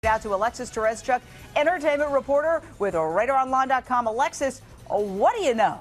Out to Alexis Tereszcuk, entertainment reporter with RadarOnline.com. Alexis, what do you know?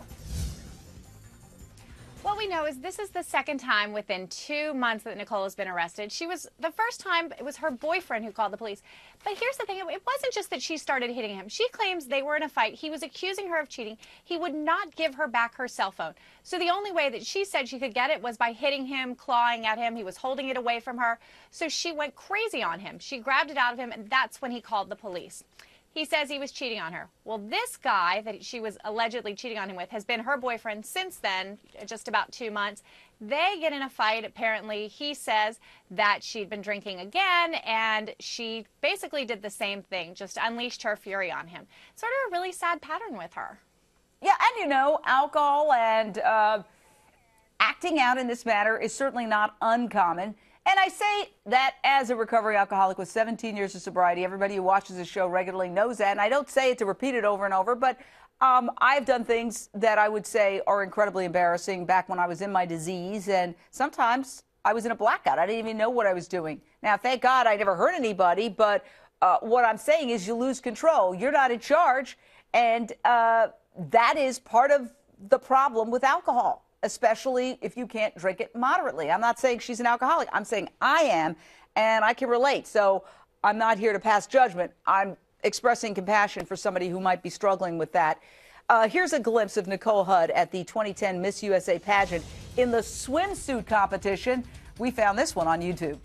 What we know is this is the second time within 2 months that Nicole has been arrested. The first time, it was her boyfriend who called the police. But here's the thing, it wasn't just that she started hitting him. She claims they were in a fight. He was accusing her of cheating. He would not give her back her cell phone. So the only way that she said she could get it was by hitting him, clawing at him. He was holding it away from her. So she went crazy on him. She grabbed it out of him, and that's when he called the police. He says he was cheating on her. Well, this guy that she was allegedly cheating on him with has been her boyfriend since then, just about 2 months. They get in a fight, apparently. He says that she'd been drinking again, and she basically did the same thing, just unleashed her fury on him. Sort of a really sad pattern with her. Yeah, and you know, alcohol and acting out in this matter is certainly not uncommon. And I say that as a recovering alcoholic with 17 years of sobriety. Everybody who watches the show regularly knows that. And I don't say it to repeat it over and over, but I've done things that I would say are incredibly embarrassing back when I was in my disease. And sometimes I was in a blackout. I didn't even know what I was doing. Now, thank God I never hurt anybody. But what I'm saying is you lose control. You're not in charge. And that is part of the problem with alcohol, especially if you can't drink it moderately. I'm not saying she's an alcoholic. I'm saying I am, and I can relate. So I'm not here to pass judgment. I'm expressing compassion for somebody who might be struggling with that. Here's a glimpse of Nicole Hudd at the 2010 Miss USA pageant in the swimsuit competition. We found this one on YouTube.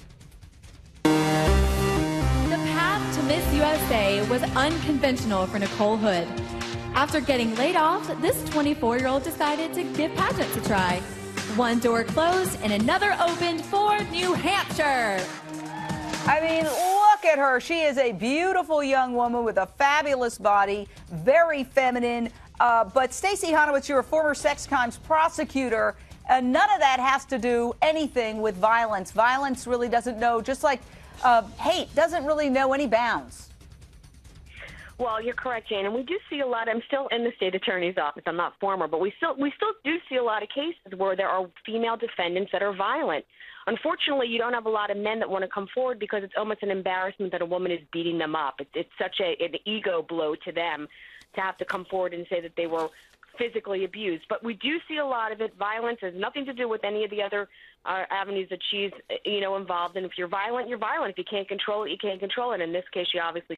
The path to Miss USA was unconventional for Nicole Hudd. After getting laid off, this 24-year-old decided to give pageants a try. One door closed and another opened for New Hampshire. I mean, look at her. She is a beautiful young woman with a fabulous body, very feminine. But Stacey Honowitz, you're a former sex crimes prosecutor. None of that has to do anything with violence. Violence really doesn't know, just like hate doesn't really know any bounds. Well, you're correct, Jane, and we do see a lot. I'm still in the state attorney's office. I'm not former, but we still do see a lot of cases where there are female defendants that are violent. Unfortunately, you don't have a lot of men that want to come forward because it's almost an embarrassment that a woman is beating them up. It's such an ego blow to them to have to come forward and say that they were physically abused. But we do see a lot of it. Violence has nothing to do with any of the other avenues that she's, involved in. If you're violent, you're violent. If you can't control it, you can't control it. In this case, she obviously